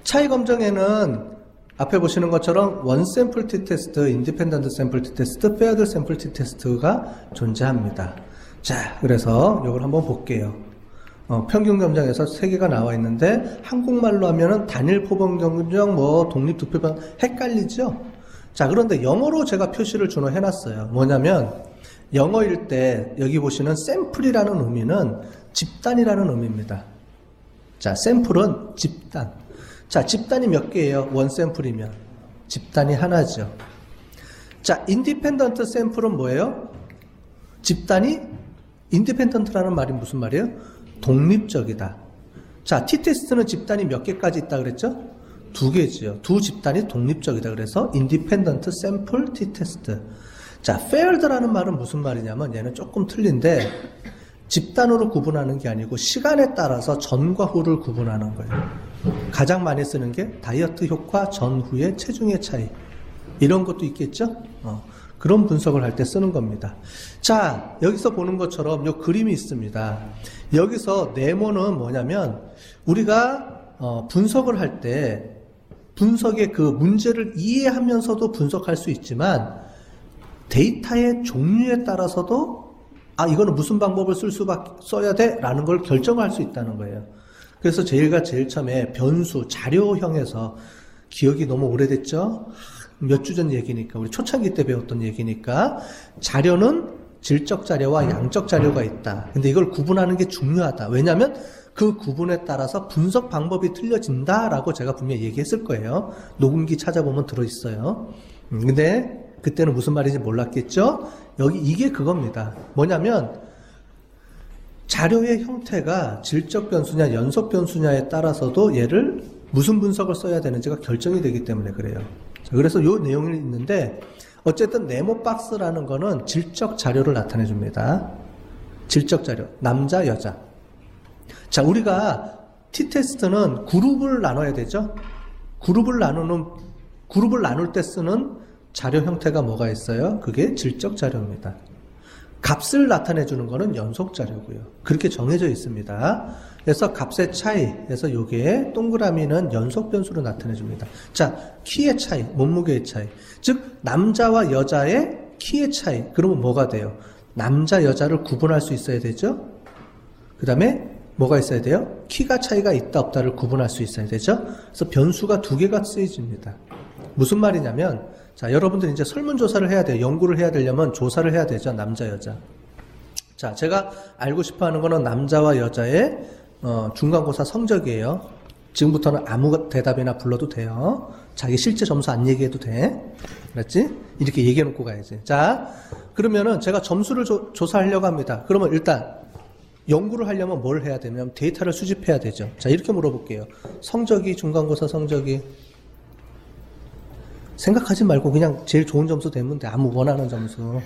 차이 검정에는 앞에 보시는 것처럼 원 샘플 티 테스트, 인디펜던트 샘플 티 테스트, 페어드 샘플 티 테스트가 존재합니다. 자, 그래서 이걸 한번 볼게요. 평균 검정에서 3개가 나와 있는데 한국말로 하면은 단일 포번 검정, 독립 투표번 헷갈리죠? 자, 그런데 영어로 제가 표시를 해놨어요. 뭐냐면 영어일 때 여기 보시는 샘플이라는 의미는 집단이라는 의미입니다. 자, 샘플은 집단. 자, 집단이 몇 개예요? 원 샘플이면 집단이 하나죠. 자, 인디펜던트 샘플은 뭐예요? 집단이 인디펜던트라는 말이 무슨 말이에요? 독립적이다. 자, t-테스트는 집단이 몇 개까지 있다 그랬죠? 2개지요. 두 집단이 독립적이다. 그래서 인디펜던트 샘플 t-테스트. 자, faired라는 말은 무슨 말이냐면 얘는 조금 틀린데 집단으로 구분하는 게 아니고 시간에 따라서 전과 후를 구분하는 거예요. 가장 많이 쓰는 게 다이어트 효과 전후의 체중의 차이. 이런 것도 있겠죠? 그런 분석을 할 때 쓰는 겁니다. 자, 여기서 보는 것처럼 요 그림이 있습니다. 여기서 네모는 뭐냐면 우리가 분석을 할 때 분석의 그 문제를 이해하면서도 분석할 수 있지만 데이터의 종류에 따라서도 이거는 무슨 방법을 써야 돼? 라는 걸 결정할 수 있다는 거예요. 그래서 제일 처음에 변수, 자료형에서 기억이 너무 오래됐죠? 몇 주 전 얘기니까, 우리 초창기 때 배웠던 얘기니까, 자료는 질적 자료와 양적 자료가 있다. 근데 이걸 구분하는 게 중요하다. 왜냐하면 그 구분에 따라서 분석 방법이 틀려진다라고 제가 분명히 얘기했을 거예요. 녹음기 찾아보면 들어있어요. 근데 그때는 무슨 말인지 몰랐겠죠? 여기 이게 그겁니다. 뭐냐면 자료의 형태가 질적 변수냐 연속 변수냐에 따라서도 얘를 무슨 분석을 써야 되는지가 결정이 되기 때문에 그래요. 자, 그래서 요 내용이 있는데 어쨌든 네모박스라는 거는 질적 자료를 나타내 줍니다. 질적 자료. 남자, 여자. 자, 우리가 t-테스트는 그룹을 나눠야 되죠? 그룹을 나눌 때 쓰는 자료 형태가 뭐가 있어요? 그게 질적 자료입니다. 값을 나타내 주는 거는 연속 자료고요. 그렇게 정해져 있습니다. 그래서 값의 차이에서 요게 동그라미는 연속 변수로 나타내 줍니다. 자, 키의 차이, 몸무게의 차이. 즉 남자와 여자의 키의 차이. 그러면 뭐가 돼요? 남자, 여자를 구분할 수 있어야 되죠? 그 다음에 뭐가 있어야 돼요? 키가 차이가 있다 없다를 구분할 수 있어야 되죠? 그래서 변수가 2개가 쓰여집니다. 무슨 말이냐면 자, 여러분들 이제 설문조사를 해야 돼요. 연구를 해야 되려면 조사를 해야 되죠. 남자, 여자. 자, 제가 알고 싶어 하는 거는 남자와 여자의 중간고사 성적이에요. 지금부터는 아무 대답이나 불러도 돼요. 자기 실제 점수 안 얘기해도 돼. 그랬지? 이렇게 얘기해 놓고 가야지. 자, 그러면은 제가 점수를 조사하려고 합니다. 그러면 일단 연구를 하려면 뭘 해야 되냐면 데이터를 수집해야 되죠. 자, 이렇게 물어볼게요. 성적이, 중간고사 성적이. 생각하지 말고 그냥 제일 좋은 점수 되면 돼. 아무 원하는 점수.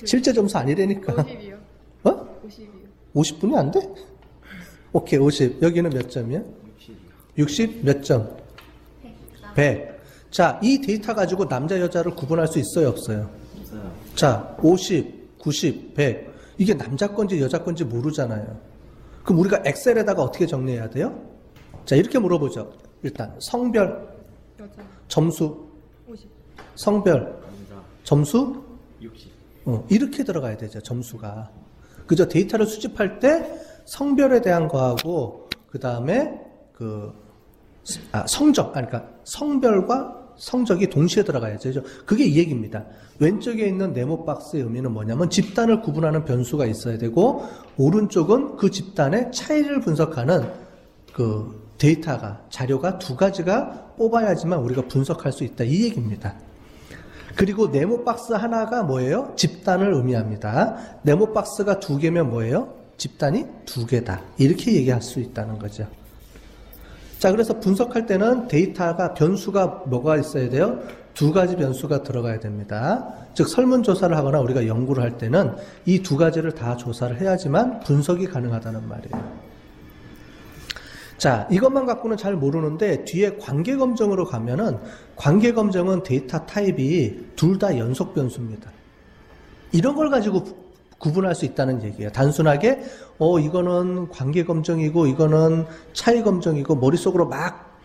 실제 점수 아니라니까. 50이요. 50이요. 50분이 안 돼? 오케이, 50. 여기는 몇 점이야? 60 몇 점? 100. 자, 이 데이터 가지고 남자, 여자를 구분할 수 있어요, 없어요? 없어요. 자, 50, 90, 100. 이게 남자 건지 여자 건지 모르잖아요. 그럼 우리가 엑셀에다가 어떻게 정리해야 돼요? 자, 이렇게 물어보죠. 일단, 성별, 여자. 점수, 50. 성별, 점수? 60. 이렇게 들어가야 되죠, 점수가. 그저 데이터를 수집할 때 성별에 대한 거하고, 그 다음에 성적, 그러니까 성별과 성적이 동시에 들어가야죠. 그게 이 얘기입니다. 왼쪽에 있는 네모박스의 의미는 뭐냐면 집단을 구분하는 변수가 있어야 되고, 오른쪽은 그 집단의 차이를 분석하는 그 데이터가, 자료가 2가지가 뽑아야지만 우리가 분석할 수 있다. 이 얘기입니다. 그리고 네모박스 하나가 뭐예요? 집단을 의미합니다. 네모박스가 2개면 뭐예요? 집단이 2개다. 이렇게 얘기할 수 있다는 거죠. 자, 그래서 분석할 때는 데이터가, 변수가 뭐가 있어야 돼요? 2가지 변수가 들어가야 됩니다. 즉, 설문조사를 하거나 우리가 연구를 할 때는 이 2가지를 다 조사를 해야지만 분석이 가능하다는 말이에요. 자, 이것만 갖고는 잘 모르는데 뒤에 관계검정으로 가면은 관계검정은 데이터 타입이 둘 다 연속 변수입니다. 이런 걸 가지고 구분할 수 있다는 얘기예요. 단순하게 이거는 관계검정이고 이거는 차이검정이고 머릿속으로 막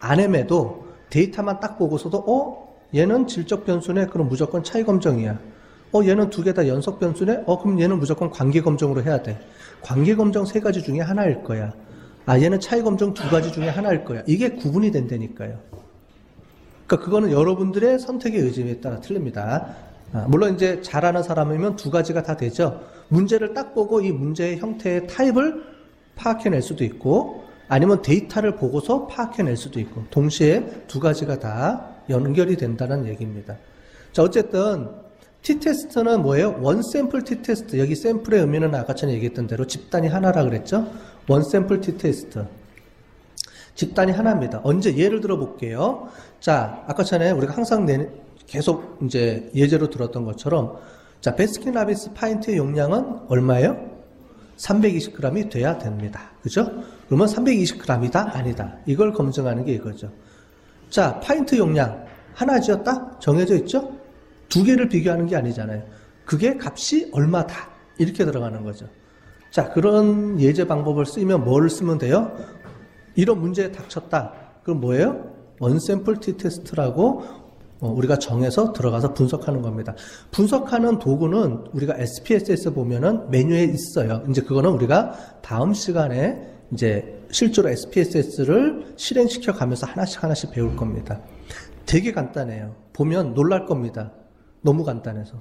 안엠에도 데이터만 딱 보고서도 얘는 질적 변수네, 그럼 무조건 차이 검정이야. 얘는 두 개 다 연속 변수네, 그럼 얘는 무조건 관계 검정으로 해야 돼. 관계 검정 세 가지 중에 하나일 거야. 얘는 차이 검정 두 가지 중에 하나일 거야. 이게 구분이 된다니까요. 그러니까 그거는 여러분들의 선택의 의지에 따라 틀립니다. 물론 이제 잘하는 사람이면 두 가지가 다 되죠. 문제를 딱 보고 이 문제의 형태의 타입을 파악해낼 수도 있고, 아니면 데이터를 보고서 파악해낼 수도 있고, 동시에 두 가지가 다 연결이 된다는 얘기입니다. 자, 어쨌든 t-테스트는 뭐예요? 원샘플 t-테스트. 여기 샘플의 의미는 아까 전에 얘기했던 대로 집단이 하나라 그랬죠? 원샘플 t-테스트. 집단이 하나입니다. 언제? 예를 들어 볼게요. 자, 아까 전에 우리가 항상 계속 이제 예제로 들었던 것처럼, 자, 베스킨라빈스 파인트의 용량은 얼마예요? 320g이 돼야 됩니다. 그죠? 그러면 320g이다? 아니다. 이걸 검증하는 게 이거죠. 자, 파인트 용량 하나죠? 딱 정해져 있죠? 두 개를 비교하는 게 아니잖아요. 그게 값이 얼마다. 이렇게 들어가는 거죠. 자, 그런 예제 방법을 쓰면 뭘 쓰면 돼요? 이런 문제에 닥쳤다. 그럼 뭐예요? 원샘플 t-테스트라고 우리가 정해서 들어가서 분석하는 겁니다. 분석하는 도구는 우리가 SPSS 보면은 메뉴에 있어요. 이제 그거는 우리가 다음 시간에 이제 실제로 SPSS를 실행시켜 가면서 하나씩 배울 겁니다. 되게 간단해요. 보면 놀랄 겁니다. 너무 간단해서.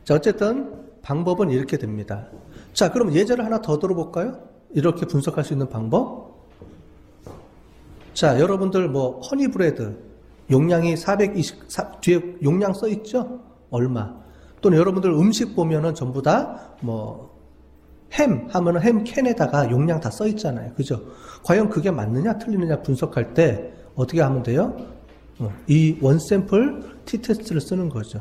자, 어쨌든 방법은 이렇게 됩니다. 자, 그럼 예제를 하나 더 들어볼까요? 이렇게 분석할 수 있는 방법. 자, 여러분들 뭐 허니브레드 용량이 420, 뒤에 용량 써 있죠? 얼마. 또는 여러분들 음식 보면은 전부 다 햄 하면은 햄 캔에다가 용량 다 써 있잖아요. 그죠? 과연 그게 맞느냐 틀리느냐 분석할 때 어떻게 하면 돼요? 이 원샘플 t-테스트를 쓰는 거죠.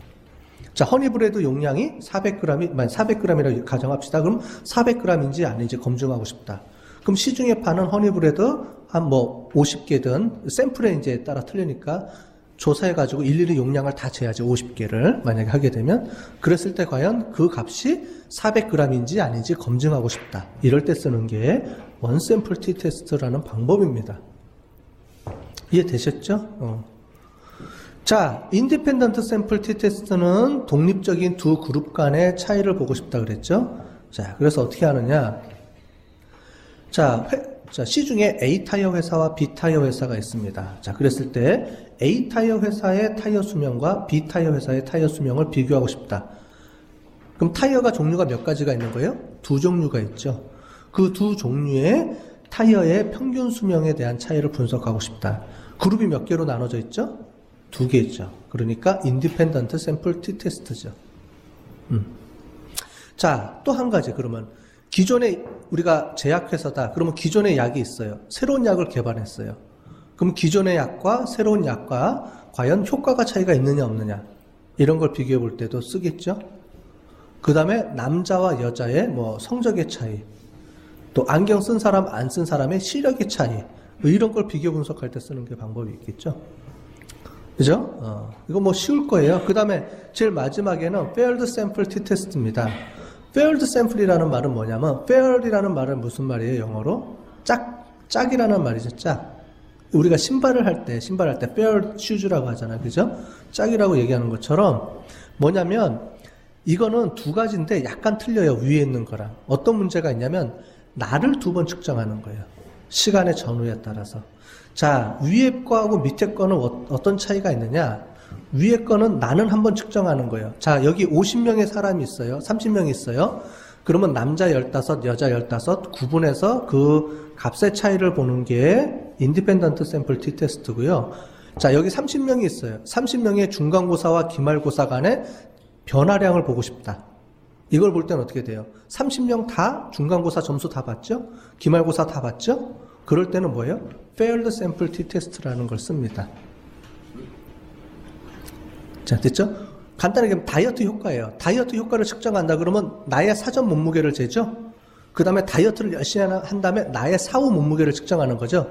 자, 허니브레드 용량이 400g이라고 가정합시다. 그럼 400g인지 아닌지 검증하고 싶다. 그럼 시중에 파는 허니브레드 한 50개든 샘플에 이제 따라 틀리니까 조사해가지고 일일이 용량을 다 재야지. 50개를 만약에 하게 되면, 그랬을 때 과연 그 값이 400g인지 아닌지 검증하고 싶다. 이럴 때 쓰는 게 원샘플 t-테스트라는 방법입니다. 이해되셨죠? 자, 인디펜던트 샘플 t-테스트는 독립적인 두 그룹 간의 차이를 보고 싶다 그랬죠? 자, 그래서 어떻게 하느냐? 자, 시중에 A 타이어 회사와 B 타이어 회사가 있습니다. 자, 그랬을 때 A 타이어 회사의 타이어 수명과 B 타이어 회사의 타이어 수명을 비교하고 싶다. 그럼 타이어가 종류가 몇 가지가 있는 거예요? 두 종류가 있죠. 그 두 종류의 타이어의 평균 수명에 대한 차이를 분석하고 싶다. 그룹이 몇 개로 나눠져 있죠? 두 개 있죠. 그러니까 인디펜던트 샘플 t-테스트죠. 자, 또 한 가지. 그러면 기존에 우리가 제약회사다. 그러면 기존의 약이 있어요. 새로운 약을 개발했어요. 그럼 기존의 약과 새로운 약과 과연 효과가 차이가 있느냐 없느냐, 이런 걸 비교해 볼 때도 쓰겠죠. 그 다음에 남자와 여자의 성적의 차이, 또 안경 쓴 사람 안 쓴 사람의 시력의 차이, 이런 걸 비교 분석할 때 쓰는 게 방법이 있겠죠. 그죠? 이거 쉬울 거예요. 그 다음에 제일 마지막에는 Paired Sample t-테스트입니다. Paired Sample이라는 말은 뭐냐면, Paired이라는 말은 무슨 말이에요? 영어로 짝이라는 말이죠. 짝. 우리가 신발을 할 때 Paired Shoes라고 하잖아요. 그죠? 짝이라고 얘기하는 것처럼 뭐냐면, 이거는 두 가지인데 약간 틀려요. 위에 있는 거랑. 어떤 문제가 있냐면 날을 두 번 측정하는 거예요. 시간의 전후에 따라서. 자, 위에 거하고 밑에 거는 어떤 차이가 있느냐? 위에 거는 나는 한번 측정하는 거예요. 자, 여기 50명의 사람이 있어요. 30명이 있어요. 그러면 남자 15, 여자 15 구분해서 그 값의 차이를 보는 게 인디펜던트 샘플 t-테스트고요. 자, 여기 30명이 있어요. 30명의 중간고사와 기말고사 간의 변화량을 보고 싶다. 이걸 볼 때는 어떻게 돼요? 30명 다 중간고사 점수 다 봤죠? 기말고사 다 봤죠? 그럴 때는 뭐예요? Paired Sample t-테스트라는 걸 씁니다. 자, 됐죠? 간단하게 다이어트 효과예요. 다이어트 효과를 측정한다 그러면 나의 사전 몸무게를 재죠? 그 다음에 다이어트를 열심히 한 다음에 나의 사후 몸무게를 측정하는 거죠.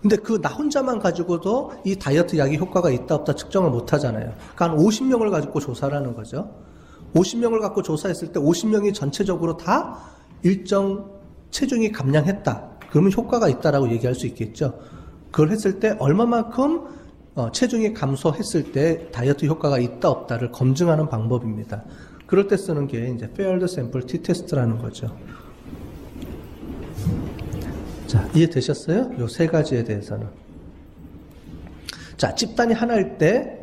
근데 나 혼자만 가지고도 이 다이어트 약이 효과가 있다 없다 측정을 못 하잖아요. 그러니까 한 50명을 가지고 조사를 하는 거죠. 50명을 갖고 조사했을 때 50명이 전체적으로 다 일정 체중이 감량했다. 그러면 효과가 있다라고 얘기할 수 있겠죠. 그걸 했을 때 얼마만큼 체중이 감소했을 때 다이어트 효과가 있다 없다를 검증하는 방법입니다. 그럴 때 쓰는 게 이제 Paired Sample T-Test라는 거죠. 자, 이해되셨어요? 요 세 가지에 대해서는. 자, 집단이 하나일 때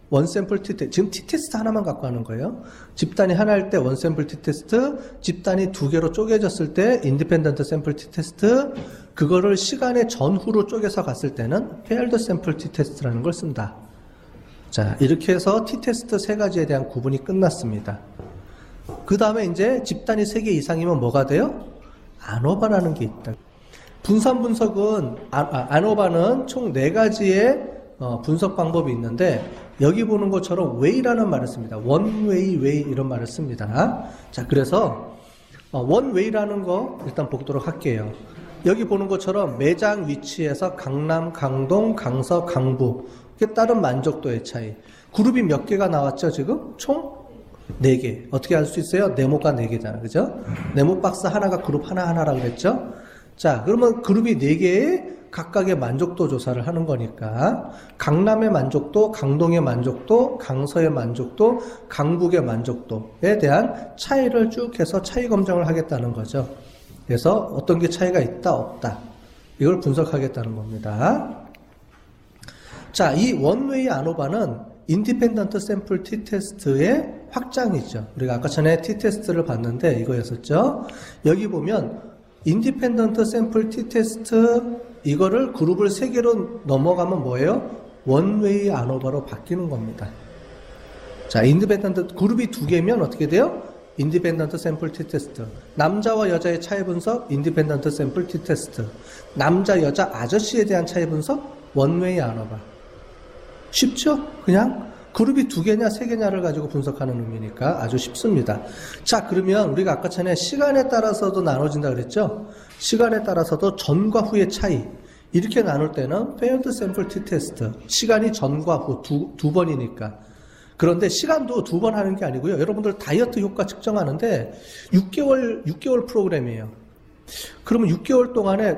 원샘플 T-테스트, 지금 T-테스트 하나만 갖고 하는 거예요. 집단이 하나일 때 원샘플 T-테스트, 집단이 두 개로 쪼개졌을 때 인디펜던트 샘플 T-테스트, 그거를 시간의 전후로 쪼개서 갔을 때는 페어드 샘플 T-테스트라는 걸 쓴다. 자, 이렇게 해서 T-테스트 세 가지에 대한 구분이 끝났습니다. 그 다음에 이제 집단이 3개 이상이면 뭐가 돼요? 아노바라는 게 있다. 분산 분석은, 아노바는 총 4가지의 분석 방법이 있는데, 여기 보는 것처럼 웨이라는 말을 씁니다. 원웨이, 웨이 이런 말을 씁니다. 자, 그래서 원웨이라는 거 일단 보도록 할게요. 여기 보는 것처럼 매장 위치에서 강남, 강동, 강서, 강북 이게 다른 만족도의 차이. 그룹이 몇 개가 나왔죠 지금? 총 4개. 어떻게 알 수 있어요? 네모가 4개잖아. 그죠? 네모 박스 하나가 그룹 하나하나라고 그랬죠? 자, 그러면 그룹이 4개의 각각의 만족도 조사를 하는 거니까 강남의 만족도, 강동의 만족도, 강서의 만족도, 강북의 만족도에 대한 차이를 쭉 해서 차이 검증을 하겠다는 거죠. 그래서 어떤 게 차이가 있다 없다 이걸 분석하겠다는 겁니다. 자, 이 원웨이 아노바는 인디펜던트 샘플 T-테스트의 확장이죠. 우리가 아까 전에 T-테스트를 봤는데 이거였었죠. 여기 보면 인디펜던트 샘플 T-테스트 이거를 그룹을 3개로 넘어가면 뭐예요? 원웨이 아노바로 바뀌는 겁니다. 자, 인디펜던트 그룹이 2개면 어떻게 돼요? 인디펜던트 샘플 T-테스트. 남자와 여자의 차이 분석, 인디펜던트 샘플 T-테스트. 남자, 여자, 아저씨에 대한 차이 분석, 원웨이 아노바. 쉽죠? 그냥 그룹이 2개냐 3개냐를 가지고 분석하는 의미니까 아주 쉽습니다. 자, 그러면 우리가 아까 전에 시간에 따라서도 나눠진다 그랬죠? 시간에 따라서도 전과 후의 차이 이렇게 나눌 때는 Paired Sample T-테스트 시간이 전과 후 두 번이니까. 그런데 시간도 2번 하는 게 아니고요. 여러분들 다이어트 효과 측정하는데 6개월 프로그램이에요. 그러면 6개월 동안에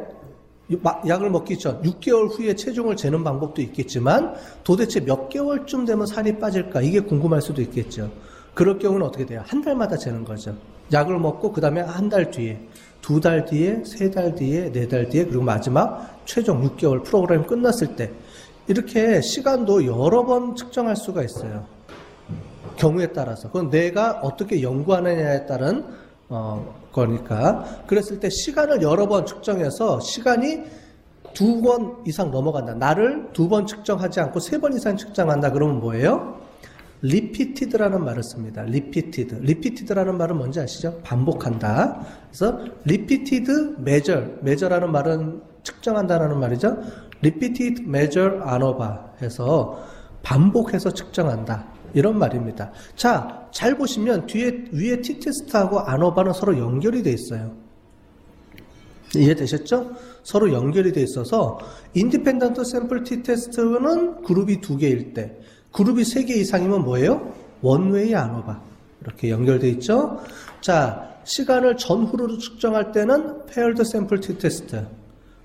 약을 먹기 전 6개월 후에 체중을 재는 방법도 있겠지만 도대체 몇 개월쯤 되면 살이 빠질까 이게 궁금할 수도 있겠죠. 그럴 경우는 어떻게 돼요? 한 달마다 재는 거죠. 약을 먹고 그 다음에 한 달 뒤에 2달 뒤에 3달 뒤에 4달 뒤에 그리고 마지막 최종 6개월 프로그램 끝났을 때 이렇게 시간도 여러 번 측정할 수가 있어요. 경우에 따라서. 그건 내가 어떻게 연구하느냐에 따른 거니까. 그랬을 때 시간을 여러 번 측정해서 시간이 2번 이상 넘어간다. 나를 2번 측정하지 않고 3번 이상 측정한다. 그러면 뭐예요? repeated라는 말을 씁니다. repeated라는 말은 뭔지 아시죠? 반복한다. 그래서 repeated measure라는 말은 측정한다라는 말이죠. repeated measure ANOVA 해서 반복해서 측정한다. 이런 말입니다. 자, 잘 보시면 위에 T-테스트하고 아노바는 서로 연결이 돼 있어요. 이해되셨죠? 서로 연결이 돼 있어서 인디펜던트 샘플 T-테스트는 그룹이 2개일 때 그룹이 3개 이상이면 뭐예요? 원웨이 아노바. 이렇게 연결돼 있죠? 자, 시간을 전후로 측정할 때는 Paired Sample T-테스트.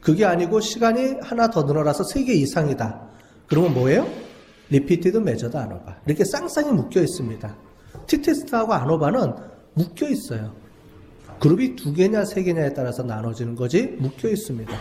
그게 아니고 시간이 하나 더 늘어나서 3개 이상이다. 그러면 뭐예요? Repeated Measured ANOVA. 이렇게 쌍쌍이 묶여 있습니다. T-테스트하고 아노바는 묶여 있어요. 그룹이 2개냐 3개냐에 따라서 나눠지는 거지 묶여 있습니다.